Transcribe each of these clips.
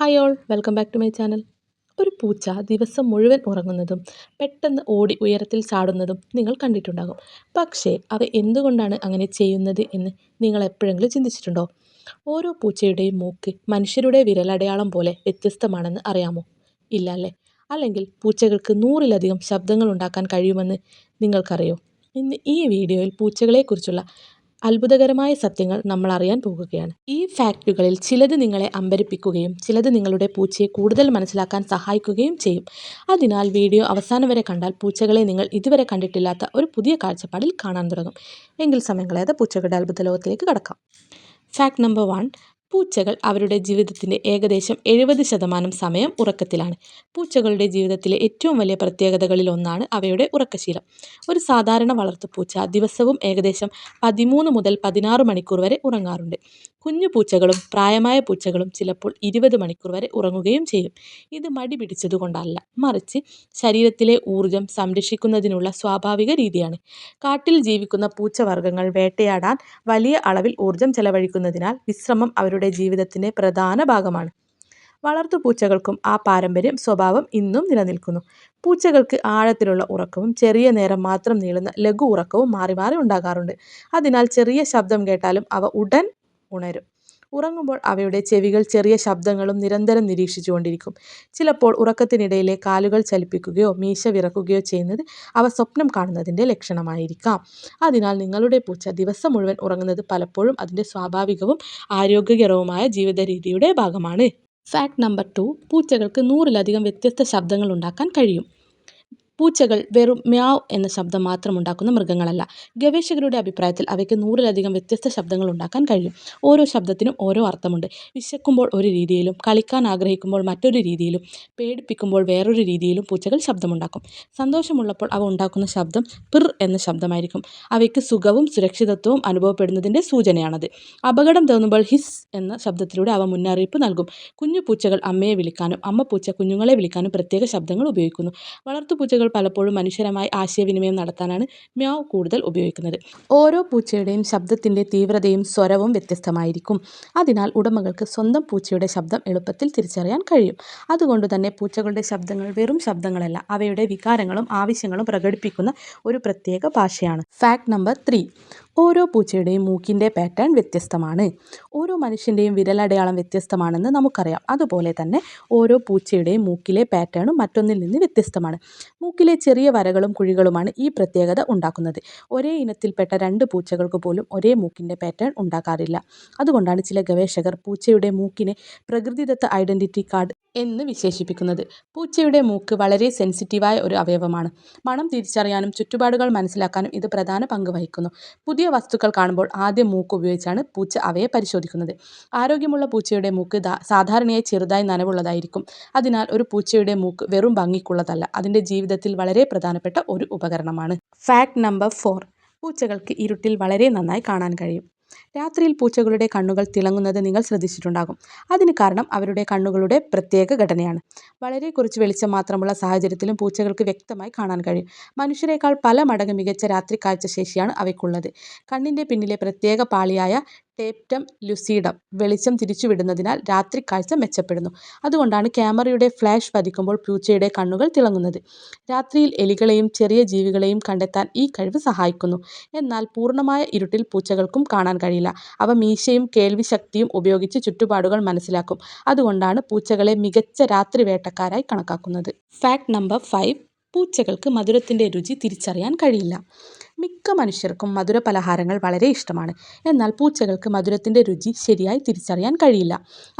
Hi all welcome back to my channel. ഒരു പൂച്ച ദിവസം മുഴുവൻ ഉറങ്ങുന്നതും പെട്ടെന്ന് ഓടി ഉയരത്തിൽ ചാടുന്നതും നിങ്ങൾ കണ്ടിട്ടുണ്ടാകും. പക്ഷേ അവ എന്തുകൊണ്ടാണ് അങ്ങനെ ചെയ്യുന്നത് എന്ന് നിങ്ങൾ എപ്പോഴെങ്കിലും ചിന്തിച്ചിട്ടുണ്ടോ? ഓരോ പൂച്ചയുടെയും മൂക്ക് മനുഷ്യരുടെ വിരലടയാളം പോലെ വ്യത്യസ്തമാണെന്ന് അറിയാമോ? ഇല്ല അല്ലേ? അല്ലെങ്കിൽ പൂച്ചകൾക്ക് 100-ലധികം ശബ്ദങ്ങൾ ഉണ്ടാക്കാൻ കഴിയുമെന്ന് നിങ്ങൾക്കറിയോ? ഇന്ന് ഈ വീഡിയോയിൽ പൂച്ചകളെക്കുറിച്ചുള്ള അത്ഭുതകരമായ സത്യങ്ങൾ നമ്മൾ അറിയാൻ പോകുകയാണ്. ഈ ഫാക്റ്റുകളിൽ ചിലത് നിങ്ങളെ അമ്പരപ്പിക്കുകയും ചിലത് നിങ്ങളുടെ പൂച്ചയെ കൂടുതൽ മനസ്സിലാക്കാൻ സഹായിക്കുകയും ചെയ്യും. അതിനാൽ വീഡിയോ അവസാനം വരെ കണ്ടാൽ പൂച്ചകളെ നിങ്ങൾ ഇതുവരെ കണ്ടിട്ടില്ലാത്ത ഒരു പുതിയ കാഴ്ചപ്പാടിൽ കാണാൻ തുടങ്ങും. എങ്കിൽ സമയം കളയാതെ പൂച്ചകളുടെ അത്ഭുത ലോകത്തിലേക്ക് കടക്കാം. Fact number 1. പൂച്ചകൾ അവരുടെ ജീവിതത്തിൻ്റെ ഏകദേശം 70% സമയം ഉറക്കത്തിലാണ്. പൂച്ചകളുടെ ജീവിതത്തിലെ ഏറ്റവും വലിയ പ്രത്യേകതകളിൽ ഒന്നാണ് അവയുടെ ഉറക്കശീലം. ഒരു സാധാരണ വളർത്തുപൂച്ച ദിവസവും ഏകദേശം 13 മുതൽ 16 മണിക്കൂർ വരെ ഉറങ്ങാറുണ്ട്. കുഞ്ഞു പൂച്ചകളും പ്രായമായ പൂച്ചകളും ചിലപ്പോൾ 20 മണിക്കൂർ വരെ ഉറങ്ങുകയും ചെയ്യും. ഇത് മടി പിടിച്ചതുകൊണ്ടല്ല, മറിച്ച് ശരീരത്തിലെ ഊർജം സംരക്ഷിക്കുന്നതിനുള്ള സ്വാഭാവിക രീതിയാണ്. കാട്ടിൽ ജീവിക്കുന്ന പൂച്ചവർഗ്ഗങ്ങൾ വേട്ടയാടാൻ വലിയ അളവിൽ ഊർജം ചെലവഴിക്കുന്നതിനാൽ വിശ്രമം അവരുടെ ജീവിതത്തിൻ്റെ പ്രധാന ഭാഗമാണ്. വളർത്തുപൂച്ചകൾക്കും ആ പാരമ്പര്യം സ്വഭാവം ഇന്നും നിലനിൽക്കുന്നു. പൂച്ചകൾക്ക് ആഴത്തിലുള്ള ഉറക്കവും ചെറിയ നേരം മാത്രം നീളുന്ന ലഘു ഉറക്കവും മാറി മാറി ഉണ്ടാകാറുണ്ട്. അതിനാൽ ചെറിയ ശബ്ദം കേട്ടാലും അവ ഉടൻ ഉണരും. ഉറങ്ങുമ്പോൾ അവയുടെ ചെവികൾ ചെറിയ ശബ്ദങ്ങളും നിരന്തരം നിരീക്ഷിച്ചുകൊണ്ടിരിക്കും. ചിലപ്പോൾ ഉറക്കത്തിനിടയിലെ കാലുകൾ ചലിപ്പിക്കുകയോ മീശ വിറക്കുകയോ ചെയ്യുന്നത് അവ സ്വപ്നം കാണുന്നതിൻ്റെ ലക്ഷണമായിരിക്കാം. അതിനാൽ നിങ്ങളുടെ പൂച്ച ദിവസം മുഴുവൻ ഉറങ്ങുന്നത് പലപ്പോഴും അതിൻ്റെ സ്വാഭാവികവും ആരോഗ്യകരവുമായ ജീവിത രീതിയുടെ ഭാഗമാണ്. Fact number 2. പൂച്ചകൾക്ക് 100-ലധികം വ്യത്യസ്ത ശബ്ദങ്ങൾ ഉണ്ടാക്കാൻ കഴിയും. പൂച്ചകൾ വെറും മ്യാവ് എന്ന ശബ്ദം മാത്രം ഉണ്ടാക്കുന്ന മൃഗങ്ങളല്ല. ഗവേഷകരുടെ അഭിപ്രായത്തിൽ അവയ്ക്ക് 100-ലധികം വ്യത്യസ്ത ശബ്ദങ്ങൾ ഉണ്ടാക്കാൻ കഴിയും. ഓരോ ശബ്ദത്തിനും ഓരോ അർത്ഥമുണ്ട്. വിശക്കുമ്പോൾ ഒരു രീതിയിലും, കളിക്കാൻ ആഗ്രഹിക്കുമ്പോൾ മറ്റൊരു രീതിയിലും, പേടിപ്പിക്കുമ്പോൾ വേറൊരു രീതിയിലും പൂച്ചകൾ ശബ്ദമുണ്ടാക്കും. സന്തോഷമുള്ളപ്പോൾ അവ ഉണ്ടാക്കുന്ന ശബ്ദം പിർ എന്ന ശബ്ദമായിരിക്കും. അവയ്ക്ക് സുഖവും സുരക്ഷിതത്വവും അനുഭവപ്പെടുന്നതിൻ്റെ സൂചനയാണത്. അപകടം തോന്നുമ്പോൾ ഹിസ് എന്ന ശബ്ദത്തിലൂടെ അവ മുന്നറിയിപ്പ് നൽകും. കുഞ്ഞു പൂച്ചകൾ അമ്മയെ വിളിക്കാനും അമ്മപ്പൂച്ച കുഞ്ഞുങ്ങളെ വിളിക്കാനും പ്രത്യേക ശബ്ദങ്ങൾ ഉപയോഗിക്കുന്നു. വളർത്തുപൂച്ചകൾ പലപ്പോഴും മനുഷ്യരുമായി ആശയവിനിമയം നടത്താനാണ് മ്യാവ് കൂടുതൽ ഉപയോഗിക്കുന്നത്. ഓരോ പൂച്ചയുടെയും ശബ്ദത്തിൻ്റെ തീവ്രതയും സ്വരവും വ്യത്യസ്തമായിരിക്കും. അതിനാൽ ഉടമകൾക്ക് സ്വന്തം പൂച്ചയുടെ ശബ്ദം എളുപ്പത്തിൽ തിരിച്ചറിയാൻ കഴിയും. അതുകൊണ്ട് തന്നെ പൂച്ചകളുടെ ശബ്ദങ്ങൾ വെറും ശബ്ദങ്ങളല്ല, അവയുടെ വികാരങ്ങളും ആവശ്യങ്ങളും പ്രകടിപ്പിക്കുന്ന ഒരു പ്രത്യേക ഭാഷയാണ്. Fact number 3. ഓരോ പൂച്ചയുടെയും മൂക്കിൻ്റെ പാറ്റേൺ വ്യത്യസ്തമാണ്. ഓരോ മനുഷ്യൻ്റെയും വിരലടയാളം വ്യത്യസ്തമാണെന്ന് നമുക്കറിയാം. അതുപോലെ തന്നെ ഓരോ പൂച്ചയുടെയും മൂക്കിലെ പാറ്റേണും മറ്റൊന്നിൽ നിന്ന് വ്യത്യസ്തമാണ്. മൂക്കിലെ ചെറിയ വരകളും കുഴികളുമാണ് ഈ പ്രത്യേകത ഉണ്ടാക്കുന്നത്. ഒരേ ഇനത്തിൽപ്പെട്ട 2 പൂച്ചകൾക്ക് പോലും ഒരേ മൂക്കിൻ്റെ പാറ്റേൺ ഉണ്ടാകാറില്ല. അതുകൊണ്ടാണ് ചില ഗവേഷകർ പൂച്ചയുടെ മൂക്കിനെ പ്രകൃതിദത്ത ഐഡന്റിറ്റി കാർഡ് എന്ന് വിശേഷിപ്പിക്കുന്നത്. പൂച്ചയുടെ മൂക്ക് വളരെ സെൻസിറ്റീവായ ഒരു അവയവമാണ്. മണം തിരിച്ചറിയാനും ചുറ്റുപാടുകൾ മനസ്സിലാക്കാനും ഇത് പ്രധാന പങ്ക് വഹിക്കുന്നു. പുതിയ വസ്തുക്കൾ കാണുമ്പോൾ ആദ്യം മൂക്ക് ഉപയോഗിച്ചാണ് പൂച്ച അവയെ പരിശോധിക്കുന്നത്. ആരോഗ്യമുള്ള പൂച്ചയുടെ മൂക്ക് സാധാരണയായി ചെറുതായി നനവുള്ളതായിരിക്കും. അതിനാൽ ഒരു പൂച്ചയുടെ മൂക്ക് വെറും ഭംഗിക്കുള്ളതല്ല, അതിൻ്റെ ജീവിതത്തിൽ വളരെ പ്രധാനപ്പെട്ട ഒരു ഉപകരണമാണ്. Fact number 4. പൂച്ചകൾക്ക് ഇരുട്ടിൽ വളരെ നന്നായി കാണാൻ കഴിയും. രാത്രിയിൽ പൂച്ചകളുടെ കണ്ണുകൾ തിളങ്ങുന്നത് നിങ്ങൾ ശ്രദ്ധിച്ചിട്ടുണ്ടാകും. അതിന് കാരണം അവരുടെ കണ്ണുകളുടെ പ്രത്യേക ഘടനയാണ്. വളരെ കുറച്ച് വെളിച്ചം മാത്രമുള്ള സാഹചര്യത്തിലും പൂച്ചകൾക്ക് വ്യക്തമായി കാണാൻ കഴിയും. മനുഷ്യരെക്കാൾ പല മടങ്ങ് മികച്ച രാത്രി കാഴ്ചശേഷിയാണ് അവയ്ക്കുള്ളത്. കണ്ണിൻ്റെ പിന്നിലെ പ്രത്യേക പാളിയായ ടേപ്റ്റം ലുസിഡം വെളിച്ചം തിരിച്ചുവിടുന്നതിനാൽ രാത്രി കാഴ്ച മെച്ചപ്പെടുന്നു. അതുകൊണ്ടാണ് ക്യാമറയുടെ ഫ്ലാഷ് പതിക്കുമ്പോൾ പൂച്ചയുടെ കണ്ണുകൾ തിളങ്ങുന്നത്. രാത്രിയിൽ എലികളെയും ചെറിയ ജീവികളെയും കണ്ടെത്താൻ ഈ കഴിവ് സഹായിക്കുന്നു. എന്നാൽ പൂർണ്ണമായ ഇരുട്ടിൽ പൂച്ചകൾക്കും കാണാൻ കഴിയില്ല. അവ മീശയും കേൾവിശക്തിയും ഉപയോഗിച്ച് ചുറ്റുപാടുകൾ മനസ്സിലാക്കും. അതുകൊണ്ടാണ് പൂച്ചകളെ മികച്ച രാത്രി വേട്ടക്കാരായി കണക്കാക്കുന്നത്. Fact number 5. പൂച്ചകൾക്ക് മധുരത്തിൻ്റെ രുചി തിരിച്ചറിയാൻ കഴിയില്ല. മിക്ക മനുഷ്യർക്കും മധുരപലഹാരങ്ങൾ വളരെ ഇഷ്ടമാണ്. എന്നാൽ പൂച്ചകൾക്ക് മധുരത്തിൻ്റെ രുചി ശരിയായി തിരിച്ചറിയാൻ കഴിയില്ല.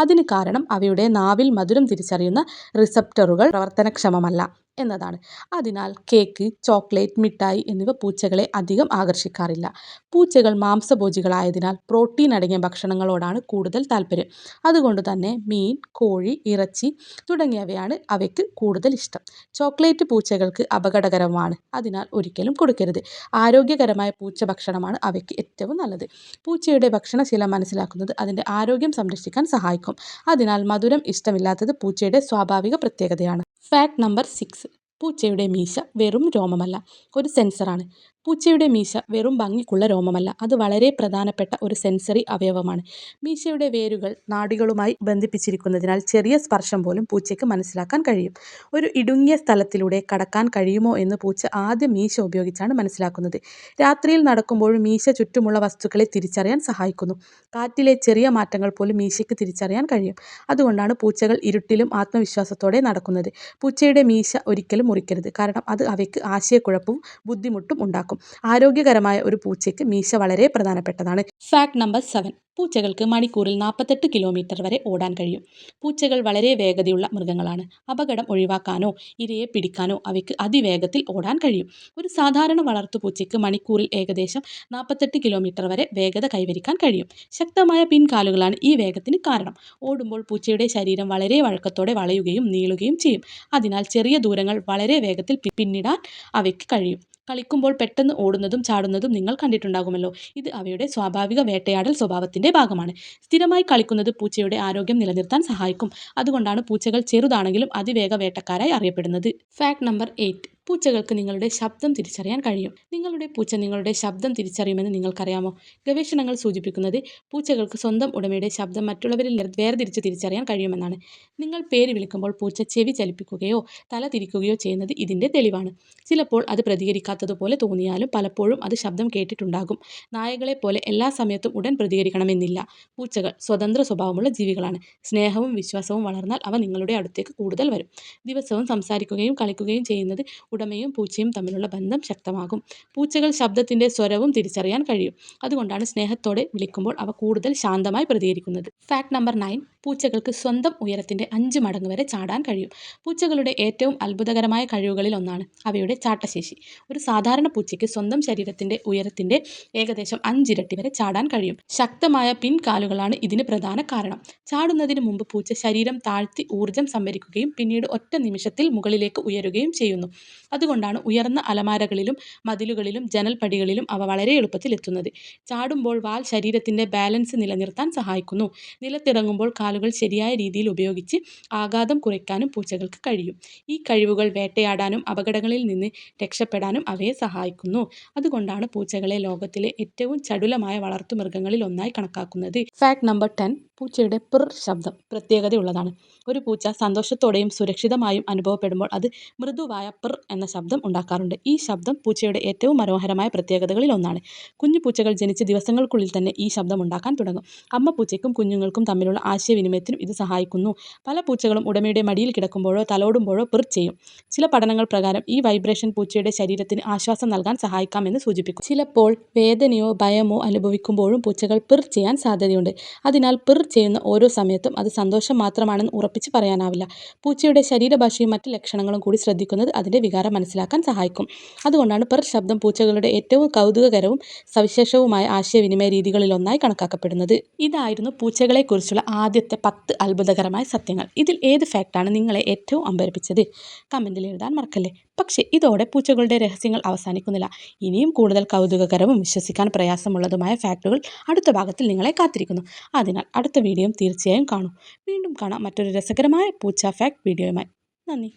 അതിന് കാരണം അവയുടെ നാവിൽ മധുരം തിരിച്ചറിയുന്ന റിസപ്റ്ററുകൾ പ്രവർത്തനക്ഷമമല്ല എന്നതാണ്. അതിനാൽ കേക്ക്, ചോക്ലേറ്റ്, മിഠായി എന്നിവ പൂച്ചകളെ അധികം ആകർഷിക്കാറില്ല. പൂച്ചകൾ മാംസഭോജികളായതിനാൽ പ്രോട്ടീൻ അടങ്ങിയ ഭക്ഷണങ്ങളോടാണ് കൂടുതൽ താല്പര്യം. അതുകൊണ്ട് തന്നെ മീൻ, കോഴി, ഇറച്ചി തുടങ്ങിയവയാണ് അവയ്ക്ക് കൂടുതൽ ഇഷ്ടം. ചോക്ലേറ്റ് പൂച്ചകൾക്ക് അപകടകരമാണ്, അതിനാൽ ഒരിക്കലും കൊടുക്കരുത്. ആരോഗ്യകരമായ പൂച്ച ഭക്ഷണമാണ് അവയ്ക്ക് ഏറ്റവും നല്ലത്. പൂച്ചയുടെ ഭക്ഷണശീലം മനസ്സിലാക്കുന്നത് അതിൻ്റെ ആരോഗ്യം സംരക്ഷിക്കാൻ സഹായിക്കും. അതിനാൽ മധുരം ഇഷ്ടമില്ലാത്തത് പൂച്ചയുടെ സ്വാഭാവിക പ്രത്യേകതയാണ്. Fact number 6. പൂച്ചയുടെ മീശ വെറും രോമമല്ല, ഒരു സെൻസറാണ്. പൂച്ചയുടെ മീശ വെറും ഭംഗിക്കുള്ള രോമമല്ല, അത് വളരെ പ്രധാനപ്പെട്ട ഒരു സെൻസറി അവയവമാണ്. മീശയുടെ വേരുകൾ നാഡികളുമായി ബന്ധിപ്പിച്ചിരിക്കുന്നതിനാൽ ചെറിയ സ്പർശം പോലും പൂച്ചയ്ക്ക് മനസ്സിലാക്കാൻ കഴിയും. ഒരു ഇടുങ്ങിയ സ്ഥലത്തിലൂടെ കടക്കാൻ കഴിയുമോ എന്ന് പൂച്ച ആദ്യം മീശ ഉപയോഗിച്ചാണ് മനസ്സിലാക്കുന്നത്. രാത്രിയിൽ നടക്കുമ്പോഴും മീശ ചുറ്റുമുള്ള വസ്തുക്കളെ തിരിച്ചറിയാൻ സഹായിക്കുന്നു. കാറ്റിലെ ചെറിയ മാറ്റങ്ങൾ പോലും മീശയ്ക്ക് തിരിച്ചറിയാൻ കഴിയും. അതുകൊണ്ടാണ് പൂച്ചകൾ ഇരുട്ടിലും ആത്മവിശ്വാസത്തോടെ നടക്കുന്നത്. പൂച്ചയുടെ മീശ ഒരിക്കലും മുറിക്കരുത്, കാരണം അത് അവയ്ക്ക് ആശയക്കുഴപ്പവും ബുദ്ധിമുട്ടും ഉണ്ടാക്കും. ആരോഗ്യകരമായ ഒരു പൂച്ചയ്ക്ക് മീശ വളരെ പ്രധാനപ്പെട്ടതാണ്. Fact number 7. പൂച്ചകൾക്ക് മണിക്കൂറിൽ 48 കിലോമീറ്റർ വരെ ഓടാൻ കഴിയും. പൂച്ചകൾ വളരെ വേഗതയുള്ള മൃഗങ്ങളാണ്. അപകടം ഒഴിവാക്കാനോ ഇരയെ പിടിക്കാനോ അവയ്ക്ക് അതിവേഗത്തിൽ ഓടാൻ കഴിയും. ഒരു സാധാരണ വളർത്തുപൂച്ചയ്ക്ക് മണിക്കൂറിൽ ഏകദേശം 48 കിലോമീറ്റർ വരെ വേഗത കൈവരിക്കാൻ കഴിയും. ശക്തമായ പിൻകാലുകളാണ് ഈ വേഗത്തിന് കാരണം. ഓടുമ്പോൾ പൂച്ചയുടെ ശരീരം വളരെ വഴക്കത്തോടെ വളയുകയും നീളുകയും ചെയ്യും. അതിനാൽ ചെറിയ ദൂരങ്ങൾ വളരെ വേഗത്തിൽ പിന്നിടാൻ അവയ്ക്ക് കഴിയും. കളിക്കുമ്പോൾ പെട്ടെന്ന് ഓടുന്നതും ചാടുന്നതും നിങ്ങൾ കണ്ടിട്ടുണ്ടാകുമല്ലോ. ഇത് അവയുടെ സ്വാഭാവിക വേട്ടയാടൽ സ്വഭാവത്തിൻ്റെ ഭാഗമാണ്. സ്ഥിരമായി കളിക്കുന്നത് പൂച്ചയുടെ ആരോഗ്യം നിലനിർത്താൻ സഹായിക്കും. അതുകൊണ്ടാണ് പൂച്ചകൾ ചെറുതാണെങ്കിലും അതിവേഗ വേട്ടക്കാരായി അറിയപ്പെടുന്നത്. Fact number 8. പൂച്ചകൾക്ക് നിങ്ങളുടെ ശബ്ദം തിരിച്ചറിയാൻ കഴിയും. നിങ്ങളുടെ പൂച്ച നിങ്ങളുടെ ശബ്ദം തിരിച്ചറിയുമെന്ന് നിങ്ങൾക്കറിയാമോ? ഗവേഷണങ്ങൾ സൂചിപ്പിക്കുന്നത് പൂച്ചകൾക്ക് സ്വന്തം ഉടമയുടെ ശബ്ദം മറ്റുള്ളവരിൽ വേർതിരിച്ച് തിരിച്ചറിയാൻ കഴിയുമെന്നാണ്. നിങ്ങൾ പേര് വിളിക്കുമ്പോൾ പൂച്ച ചെവി ചലിപ്പിക്കുകയോ തല തിരിക്കുകയോ ചെയ്യുന്നത് ഇതിൻ്റെ തെളിവാണ്. ചിലപ്പോൾ അത് പ്രതികരിക്കാത്തതുപോലെ തോന്നിയാലും പലപ്പോഴും അത് ശബ്ദം കേട്ടിട്ടുണ്ടാകും. നായകളെപ്പോലെ എല്ലാ സമയത്തും ഉടൻ പ്രതികരിക്കണമെന്നില്ല. പൂച്ചകൾ സ്വതന്ത്ര സ്വഭാവമുള്ള ജീവികളാണ്. സ്നേഹവും വിശ്വാസവും വളർന്നാൽ അവ നിങ്ങളുടെ അടുത്തേക്ക് കൂടുതൽ വരും. ദിവസവും സംസാരിക്കുകയും കളിക്കുകയും ചെയ്യുന്നത് ഉടമയും പൂച്ചയും തമ്മിലുള്ള ബന്ധം ശക്തമാകും. പൂച്ചകൾ ശബ്ദത്തിൻ്റെ സ്വരവും തിരിച്ചറിയാൻ കഴിയും. അതുകൊണ്ടാണ് സ്നേഹത്തോടെ വിളിക്കുമ്പോൾ അവ കൂടുതൽ ശാന്തമായി പ്രതികരിക്കുന്നത്. Fact number 9. പൂച്ചകൾക്ക് സ്വന്തം ഉയരത്തിൻ്റെ 5 മടങ്ങ് വരെ ചാടാൻ കഴിയും. പൂച്ചകളുടെ ഏറ്റവും അത്ഭുതകരമായ കഴിവുകളിൽ ഒന്നാണ് അവയുടെ ചാട്ടശേഷി. ഒരു സാധാരണ പൂച്ചയ്ക്ക് സ്വന്തം ശരീരത്തിൻ്റെ ഉയരത്തിൻ്റെ ഏകദേശം 5 ഇരട്ടി വരെ ചാടാൻ കഴിയും. ശക്തമായ പിൻകാലുകളാണ് ഇതിന് പ്രധാന കാരണം. ചാടുന്നതിന് മുമ്പ് പൂച്ച ശരീരം താഴ്ത്തി ഊർജ്ജം സംഭരിക്കുകയും പിന്നീട് ഒറ്റ നിമിഷത്തിൽ മുകളിലേക്ക് ഉയരുകയും ചെയ്യുന്നു. അതുകൊണ്ടാണ് ഉയർന്ന അലമാരകളിലും മതിലുകളിലും ജനൽപ്പടികളിലും അവ വളരെ എളുപ്പത്തിൽ എത്തുന്നത്. ചാടുമ്പോൾ വാൽ ശരീരത്തിൻ്റെ ബാലൻസ് നിലനിർത്താൻ സഹായിക്കുന്നു. നിലത്തിറങ്ങുമ്പോൾ കാലുകൾ ശരിയായ രീതിയിൽ ഉപയോഗിച്ച് ആഘാതം കുറയ്ക്കാനും പൂച്ചകൾക്ക് കഴിയും. ഈ കഴിവുകൾ വേട്ടയാടാനും അപകടങ്ങളിൽ നിന്ന് രക്ഷപ്പെടാനും അവയെ സഹായിക്കുന്നു. അതുകൊണ്ടാണ് പൂച്ചകളെ ലോകത്തിലെ ഏറ്റവും ചടുലമായ വളർത്തുമൃഗങ്ങളിൽ ഒന്നായി കണക്കാക്കുന്നത്. Fact number 10. പൂച്ചയുടെ പിർ ശബ്ദം പ്രത്യേകതയുള്ളതാണ്. ഒരു പൂച്ച സന്തോഷത്തോടെയും സുരക്ഷിതമായും അനുഭവപ്പെടുമ്പോൾ അത് മൃദുവായ പിർ എന്ന ശബ്ദം ഉണ്ടാക്കാറുണ്ട്. ഈ ശബ്ദം പൂച്ചയുടെ ഏറ്റവും മനോഹരമായ പ്രത്യേകതകളിൽ ഒന്നാണ്. കുഞ്ഞു പൂച്ചകൾ ജനിച്ച് ദിവസങ്ങൾക്കുള്ളിൽ തന്നെ ഈ ശബ്ദം ഉണ്ടാക്കാൻ തുടങ്ങും. അമ്മ പൂച്ചയ്ക്കും കുഞ്ഞുങ്ങൾക്കും തമ്മിലുള്ള ആശയവിനിമയത്തിനും ഇത് സഹായിക്കുന്നു. പല പൂച്ചകളും ഉടമയുടെ മടിയിൽ കിടക്കുമ്പോഴോ തലോടുമ്പോഴോ പിർ ചെയ്യും. ചില പഠനങ്ങൾ പ്രകാരം ഈ വൈബ്രേഷൻ പൂച്ചയുടെ ശരീരത്തിന് ആശ്വാസം നൽകാൻ സഹായിക്കാമെന്ന് സൂചിപ്പിക്കും. ചിലപ്പോൾ വേദനയോ ഭയമോ അനുഭവിക്കുമ്പോഴും പൂച്ചകൾ പിർ ചെയ്യാൻ സാധ്യതയുണ്ട്. അതിനാൽ പിർ ചെയ്യുന്ന ഓരോ സമയത്തും അത് സന്തോഷം മാത്രമാണെന്ന് ഉറപ്പിച്ച് പറയാനാവില്ല. പൂച്ചയുടെ ശരീരഭാഷയും മറ്റ് ലക്ഷണങ്ങളും കൂടി ശ്രദ്ധിക്കുന്നത് അതിൻ്റെ വികാരം മനസ്സിലാക്കാൻ സഹായിക്കും. അതുകൊണ്ടാണ് പിർ ശബ്ദം പൂച്ചകളുടെ ഏറ്റവും കൗതുകകരവും സവിശേഷവുമായ ആശയവിനിമയ രീതികളിലൊന്നായി കണക്കാക്കപ്പെടുന്നത്. ഇതായിരുന്നു പൂച്ചകളെക്കുറിച്ചുള്ള ആദ്യത്തെ 10 അത്ഭുതകരമായ സത്യങ്ങൾ. ഇതിൽ ഏത് ഫാക്റ്റാണ് നിങ്ങളെ ഏറ്റവും അമ്പരപ്പിച്ചത്? കമൻറ്റിൽ എഴുതാൻ മറക്കല്ലേ. പക്ഷേ ഇതോടെ പൂച്ചകളുടെ രഹസ്യങ്ങൾ അവസാനിക്കുന്നില്ല. ഇനിയും കൂടുതൽ കൗതുകകരവും വിശ്വസിക്കാൻ പ്രയാസമുള്ളതുമായ ഫാക്റ്റുകൾ അടുത്ത ഭാഗത്തിൽ നിങ്ങളെ കാത്തിരിക്കുന്നു. അതിനാൽ അടുത്ത വീഡിയോയും തീർച്ചയായും കാണൂ. വീണ്ടും കാണാം മറ്റൊരു രസകരമായ പൂച്ച ഫാക്ട് വീഡിയോയുമായി. നന്ദി.